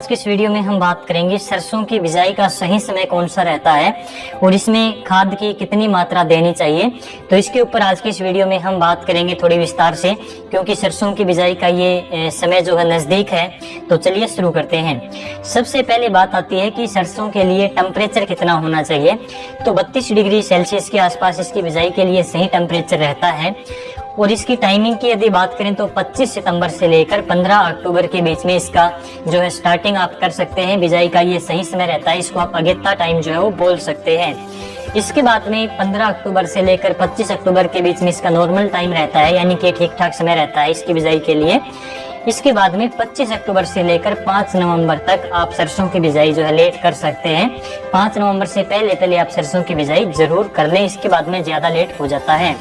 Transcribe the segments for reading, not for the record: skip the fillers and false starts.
आज के इस वीडियो में हम बात करेंगे सरसों की बिजाई का सही समय कौन सा रहता है और इसमें खाद की कितनी मात्रा देनी चाहिए। तो इसके ऊपर आज के इस वीडियो में हम बात करेंगे थोड़ी विस्तार से, क्योंकि सरसों की बिजाई का ये समय जो है नजदीक है। तो चलिए शुरू करते हैं। सबसे पहले बात आती है कि सरसों के लिए टेम्परेचर कितना होना चाहिए। तो 32 डिग्री सेल्सियस के आसपास इसकी बिजाई के लिए सही टेम्परेचर रहता है। और इसकी टाइमिंग की यदि बात करें तो 25 सितंबर से लेकर 15 अक्टूबर के बीच में इसका जो है स्टार्टिंग आप कर सकते हैं। बिजाई का ये सही समय रहता है, इसको आप अगेता टाइम जो है वो बोल सकते हैं। इसके बाद में 15 अक्टूबर से लेकर 25 अक्टूबर के बीच में इसका नॉर्मल टाइम रहता है, यानी कि ठीक ठाक समय रहता है इसकी बिजाई के लिए। इसके बाद में 25 अक्टूबर से लेकर 5 नवंबर तक आप सरसों की बिजाई जो है लेट कर सकते हैं। 5 नवंबर से पहले आप सरसों की बिजाई जरूर कर लें, इसके बाद में ज्यादा लेट हो जाता है।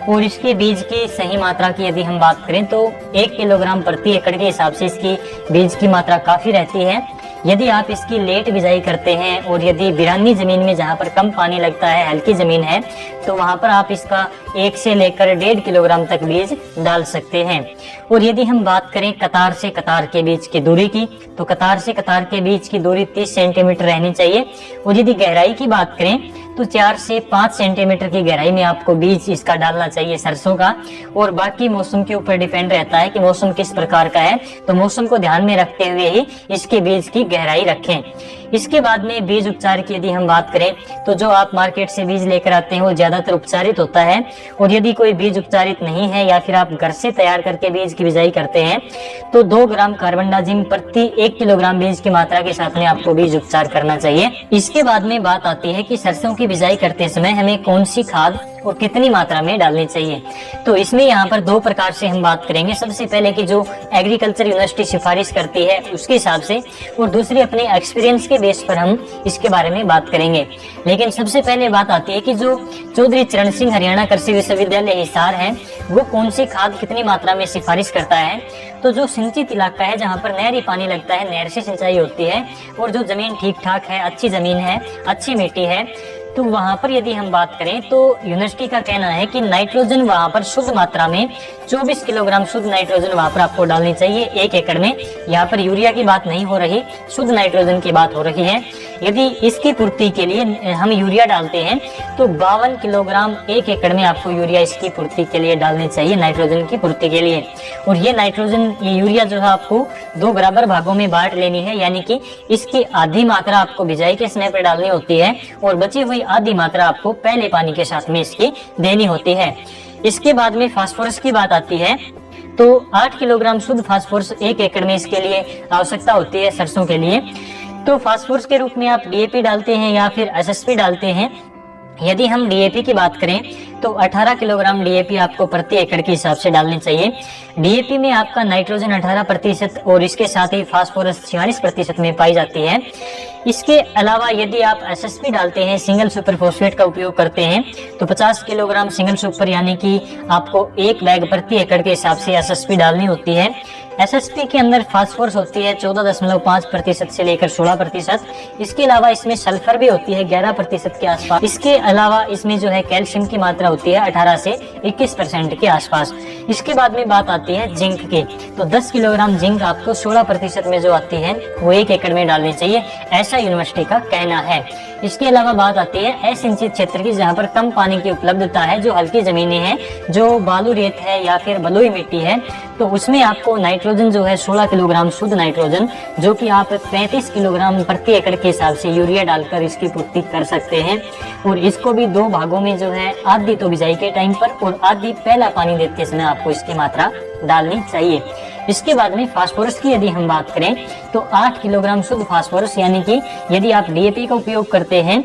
और इसके बीज की सही मात्रा की यदि हम बात करें तो 1 किलोग्राम प्रति एकड़ के हिसाब से इसकी बीज की मात्रा काफी रहती है। यदि आप इसकी लेट बिजाई करते हैं और यदि बिरानी जमीन में जहाँ पर कम पानी लगता है, हल्की जमीन है, तो वहाँ पर आप इसका 1 से लेकर 1.5 किलोग्राम तक बीज डाल सकते हैं। और यदि हम बात करें कतार से कतार के बीच की दूरी की, तो कतार से कतार के बीच की दूरी 30 सेंटीमीटर रहनी चाहिए। और यदि गहराई की बात करें तो 4 से 5 सेंटीमीटर की गहराई में आपको बीज इसका डालना चाहिए सरसों का। और बाकी मौसम के ऊपर डिपेंड रहता है कि मौसम किस प्रकार का है, तो मौसम को ध्यान में रखते हुए ही इसके बीज की गहराई रखें। इसके बाद में बीज उपचार की यदि हम बात करें तो जो आप मार्केट से बीज लेकर आते हैं वो ज्यादातर उपचारित होता है। और यदि कोई बीज उपचारित नहीं है या फिर आप घर से तैयार करके बीज की बिजाई करते हैं तो 2 ग्राम कार्बनडाजिम प्रति 1 किलोग्राम बीज की मात्रा के साथ में आपको बीज उपचार करना चाहिए। इसके बाद में बात आती है कि सरसों की बिजाई करते समय हमें कौन सी खाद और कितनी मात्रा में डालनी चाहिए। तो इसमें यहाँ पर 2 प्रकार से हम बात करेंगे। सबसे पहले कि जो एग्रीकल्चर यूनिवर्सिटी सिफारिश करती है उसके हिसाब से, और दूसरी अपने एक्सपीरियंस के बेस पर हम इसके बारे में बात करेंगे। लेकिन सबसे पहले बात आती है कि जो चौधरी चरण सिंह हरियाणा कृषि विश्वविद्यालय हिसार है वो कौन सी खाद कितनी मात्रा में सिफारिश करता है। तो जो सिंचित इलाका है जहाँ पर नहरी पानी लगता है, नहर से सिंचाई होती है, और जो जमीन ठीक ठाक है, अच्छी जमीन है, अच्छी मिट्टी है, तो वहां पर यदि हम बात करें तो यूनिवर्सिटी का कहना है कि नाइट्रोजन वहां पर शुद्ध मात्रा में 24 किलोग्राम शुद्ध नाइट्रोजन वहां पर आपको डालनी चाहिए 1 एकड़ में। यहाँ पर यूरिया की बात नहीं हो रही, शुद्ध नाइट्रोजन की बात हो रही है। यदि इसकी पूर्ति के लिए हम यूरिया डालते हैं तो 52 किलोग्राम 1 एकड़ में आपको यूरिया इसकी पूर्ति के लिए डालनी चाहिए, नाइट्रोजन की पूर्ति के लिए। और ये नाइट्रोजन, ये यूरिया जो है आपको 2 बराबर भागों में बांट लेनी है, यानी कि इसकी आधी मात्रा आपको बिजाई के समय पर डालनी होती है और बची हुई आधी मात्रा आपको पहले पानी के साथ में इसकी देनी होती है। इसके बाद में फास्फोरस की बात आती है तो 8 किलोग्राम शुद्ध फास्फोरस 1 एकड़ में इसके लिए आवश्यकता होती है सरसों के लिए। तो फास्फोरस के रूप में आप डीएपी डालते हैं या फिर एसएसपी डालते हैं। यदि हम डीएपी की बात करें तो 18 किलोग्राम डीएपी आपको प्रति एकड़ के हिसाब से डालनी चाहिए। डीएपी में आपका नाइट्रोजन 18% और इसके साथ ही फास्फोरस 46% में पाई जाती है। इसके अलावा यदि आप एसएसपी डालते हैं, सिंगल सुपर फॉस्फेट का उपयोग करते हैं, तो 50 किलोग्राम सिंगल सुपर यानी कि आपको 1 बैग प्रति एकड़ के हिसाब से एसएसपी डालनी होती है। एसएसपी के अंदर फास्फोरस होती है 14.5% से लेकर 16%। इसके अलावा इसमें सल्फर भी होती है 11% के आसपास। इसके अलावा इसमें जो है कैल्शियम की मात्रा होती है 18 से 21% के आसपास। इसके बाद में बात आती है जिंक की, तो 10 किलोग्राम जिंक आपको 16% में जो आती है वो 1 एकड़ में डालनी चाहिए, ऐसा यूनिवर्सिटी का कहना है। इसके अलावा बात आती है असिंचित क्षेत्र की, जहाँ पर कम पानी की उपलब्धता है, जो हल्की जमीनें हैं, जो बालू रेत है या फिर बलुई मिट्टी है, तो उसमें आपको नाइट्रोजन जो है 16 किलोग्राम शुद्ध नाइट्रोजन, जो कि आप 35 किलोग्राम प्रति एकड़ के हिसाब से यूरिया डालकर इसकी पूर्ति कर सकते हैं। और इसको भी 2 भागों में जो है, आधी तो बिजाई के टाइम पर और आधी पहला पानी देते समय आपको इसकी मात्रा डालनी चाहिए। इसके बाद में फास्फोरस की यदि हम बात करें तो 8 किलोग्राम शुद्ध फास्फोरस, यानी कि यदि आप डीएपी का उपयोग करते हैं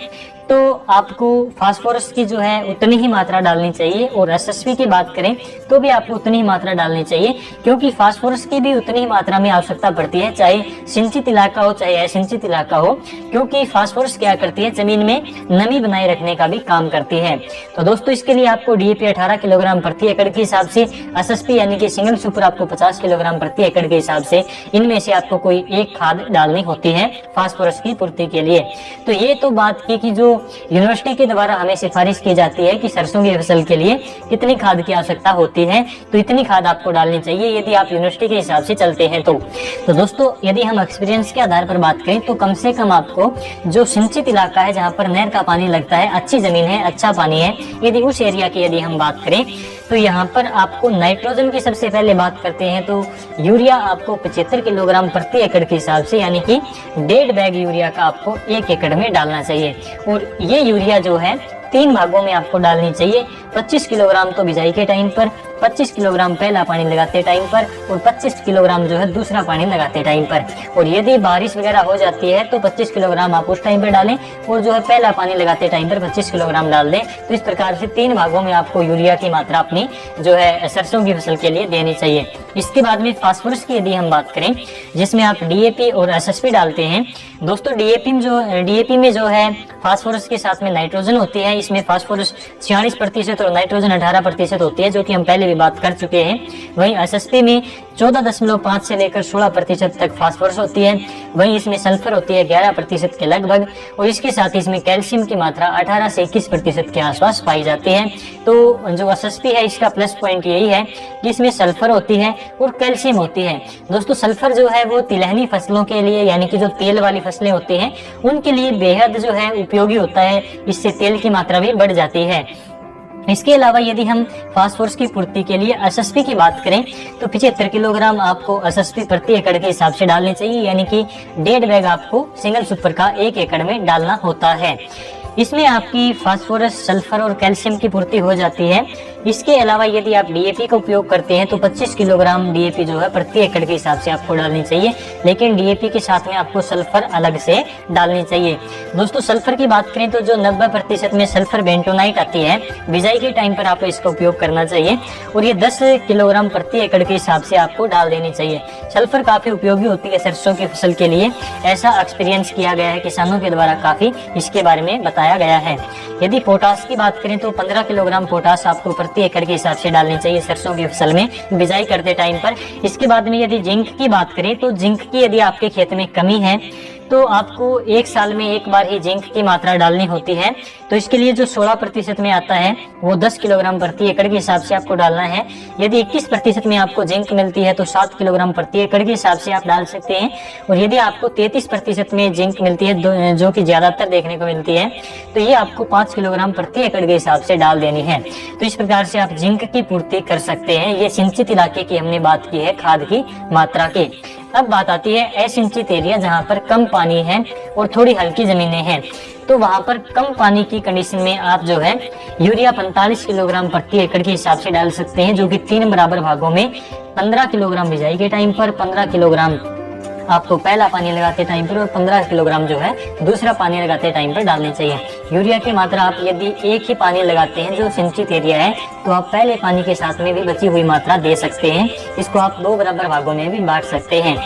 तो आपको फास्फोरस की जो है उतनी ही मात्रा डालनी चाहिए। और एसएसपी की बात करें तो भी आपको उतनी ही मात्रा डालनी चाहिए, क्योंकि फास्फोरस की भी उतनी ही मात्रा में आवश्यकता पड़ती है, चाहे सिंचित इलाका हो चाहे असिंचित इलाका हो, क्योंकि फास्फोरस क्या करती है, जमीन में नमी बनाए रखने का भी काम करती है। तो दोस्तों इसके लिए आपको डीएपी 18 किलोग्राम प्रति एकड़ के हिसाब से, एसएसपी यानी कि सिंगल सुपर आपको 50 किलोग्राम प्रति एकड़ के हिसाब से, इनमें से आपको कोई एक खाद डालनी होती है फास्फोरस की पूर्ति के लिए। तो ये तो बात की कि जो यूनिवर्सिटी के द्वारा हमें सिफारिश की जाती है कि सरसों की फसल के लिए कितनी खाद की आवश्यकता होती है, तो इतनी खाद आपको डालनी चाहिए यदि आप यूनिवर्सिटी के हिसाब से चलते हैं तो दोस्तों यदि हम एक्सपीरियंस के आधार पर बात करें तो कम से कम आपको जो सिंचित इलाका है, जहाँ पर नहर का पानी लगता है, अच्छी जमीन है, अच्छा पानी है, यदि उस एरिया की यदि हम बात करें तो यहाँ पर आपको नाइट्रोजन की सबसे पहले बात करते हैं तो यूरिया आपको 75 किलोग्राम प्रति एकड़ के हिसाब से, यानी कि 1.5 बैग यूरिया का आपको 1 एकड़ में डालना चाहिए। और ये यूरिया जो है 3 भागों में आपको डालनी चाहिए। 25 किलोग्राम तो बिजाई के टाइम पर, 25 किलोग्राम पहला पानी लगाते टाइम पर और 25 किलोग्राम जो है दूसरा पानी लगाते टाइम पर। और यदि बारिश वगैरह हो जाती है तो 25 किलोग्राम आप उस टाइम पर डालें और जो है पहला पानी लगाते टाइम पर 25 किलोग्राम डाल दें। तो इस प्रकार से 3 भागों में आपको यूरिया की मात्रा अपनी जो है सरसों की फसल के लिए देनी चाहिए। इसके बाद में फास्फोरस की यदि हम बात करें, जिसमें आप डीएपी और एसएसपी डालते हैं। दोस्तों डीएपी में जो है फास्फोरस के साथ में नाइट्रोजन होती है, इसमें फास्फोरस 46% और नाइट्रोजन 18% होती है, जो कि हम पहले भी बात कर चुके हैं। वहीं एसएसपी में 14.5 से लेकर 16% तक फास्फोरस होती है। वहीं इसमें सल्फर होती है 11% के लगभग, और इसके साथ ही इसमें कैल्शियम की मात्रा 18 से 21% के आसपास पाई जाती है। तो जो एसएसपी है इसका प्लस पॉइंट यही है कि इसमें सल्फर होती है और कैल्शियम होती है। दोस्तों सल्फर जो है वो तिलहनी फसलों के लिए, यानी कि जो तेल वाली फसलें होती हैं उनके लिए बेहद जो है उपयोगी होता है, इससे तेल की मात्रा भी बढ़ जाती है। इसके अलावा यदि हम फास्फोरस की पूर्ति के लिए एसएसपी की बात करें तो 75 किलोग्राम आपको एसएसपी प्रति एकड़ के हिसाब से डालनी चाहिए, यानी कि 1.5 बैग आपको सिंगल सुपर का 1 एकड़ में डालना होता है। इसमें आपकी फास्फोरस, सल्फर और कैल्शियम की पूर्ति हो जाती है। इसके अलावा यदि आप डीएपी का उपयोग करते हैं तो 25 किलोग्राम डीएपी जो है प्रति एकड़ के हिसाब से आपको डालनी चाहिए, लेकिन डीएपी के साथ में आपको सल्फर अलग से डालनी चाहिए। दोस्तों सल्फर की बात करें तो जो 90% में सल्फर बेंटोनाइट आती है, बिजाई के टाइम पर आपको इसका उपयोग करना चाहिए और ये 10 किलोग्राम प्रति एकड़ के हिसाब से आपको डाल देनी चाहिए। सल्फर काफी उपयोगी होती है सरसों की फसल के लिए, ऐसा एक्सपीरियंस किया गया है किसानों के द्वारा, काफी इसके बारे में बताया गया है। यदि पोटास की बात करें तो 15 किलोग्राम पोटास आपको प्रति एकड़ के हिसाब से डालनी चाहिए सरसों की फसल में बिजाई करते टाइम पर। इसके बाद में यदि जिंक की बात करें तो जिंक की यदि आपके खेत में कमी है तो आपको 1 साल में 1 बार ही जिंक की मात्रा डालनी होती है। तो इसके लिए जो 16% में आता है वो 10 किलोग्राम प्रति एकड़ के हिसाब से आपको डालना है। यदि 21% में आपको जिंक मिलती है तो 7 किलोग्राम प्रति एकड़ के हिसाब से आप डाल सकते हैं। और यदि आपको 33% में जिंक मिलती है, जो कि ज्यादातर देखने को मिलती है, तो ये आपको 5 किलोग्राम प्रति एकड़ के हिसाब से डाल देनी है। तो इस प्रकार से आप जिंक की पूर्ति कर सकते हैं। ये सिंचित इलाके की हमने बात की है खाद की मात्रा की। अब बात आती है असिंचित एरिया, जहाँ पर कम पानी है और थोड़ी हल्की जमीनें हैं। तो वहाँ पर कम पानी की कंडीशन में आप जो है यूरिया 45 किलोग्राम प्रति एकड़ के हिसाब से डाल सकते हैं, जो कि 3 बराबर भागों में 15 किलोग्राम बिजाई के टाइम पर, 15 किलोग्राम आपको पहला पानी लगाते टाइम पर और 15 किलोग्राम जो है दूसरा पानी लगाते टाइम पर डालनी चाहिए। यूरिया की मात्रा आप यदि एक ही पानी लगाते हैं जो सिंचित एरिया है तो आप पहले पानी के साथ में भी बची हुई मात्रा दे सकते हैं। इसको आप 2 बराबर भागों में भी बांट सकते हैं।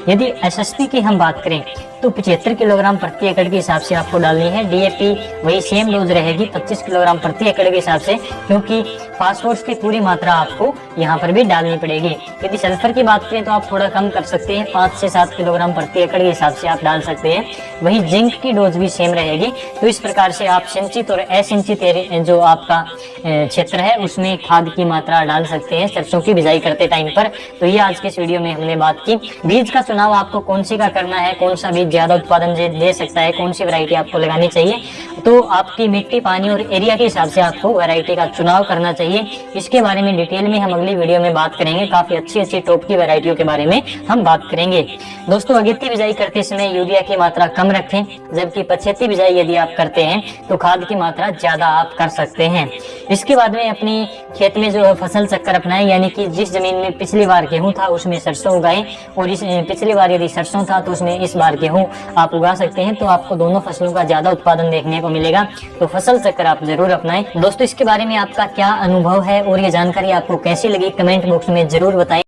यदि एसएसपी की हम बात करें तो 75 किलोग्राम प्रति एकड़ के हिसाब से आपको डालनी है। डीएपी वही सेम डोज रहेगी 25 किलोग्राम प्रति एकड़ के हिसाब से, क्योंकि फास्फोरस की पूरी मात्रा आपको यहाँ पर भी डालनी पड़ेगी। यदि सल्फर की बात करें तो आप थोड़ा कम कर सकते हैं, 5 से 7 किलोग्राम प्रति एकड़ के हिसाब से आप डाल सकते हैं। वही जिंक की डोज भी सेम रहेगी। तो इस प्रकार से आप सिंचित और असिंचित जो आपका क्षेत्र है उसमें खाद की मात्रा डाल सकते हैं सरसों की बिजाई करते टाइम पर। तो ये आज के इस वीडियो में हमने बात की। बीज का चुनाव आपको कौन सी का करना है, कौन सा बीज ज्यादा उत्पादन दे सकता है, कौन सी वैरायटी आपको लगानी चाहिए, तो आपकी मिट्टी, पानी और एरिया के हिसाब से आपको वैरायटी का चुनाव करना चाहिए। इसके बारे में डिटेल में हम अगली वीडियो में बात करेंगे। काफी अच्छी टॉप की वैरायटियों के बारे में हम बात करेंगे। दोस्तों अगेती बिजाई करते समय यूरिया की मात्रा कम रखें, जबकि पछेती बिजाई यदि आप करते हैं तो खाद की मात्रा ज्यादा आप कर सकते हैं। इसके बाद में अपनी खेत में जो है फसल चक्कर अपनाएं, यानी कि जिस जमीन में पिछली बार गेहूं था उसमें सरसों उगाएं, और इस पिछली बार यदि सरसों था तो उसमें इस बार गेहूं आप उगा सकते हैं। तो आपको दोनों फसलों का ज्यादा उत्पादन देखने को मिलेगा। तो फसल चक्कर आप जरूर अपनाएं। दोस्तों इसके बारे में आपका क्या अनुभव है और ये जानकारी आपको कैसी लगी, कमेंट बॉक्स में जरूर बताएं।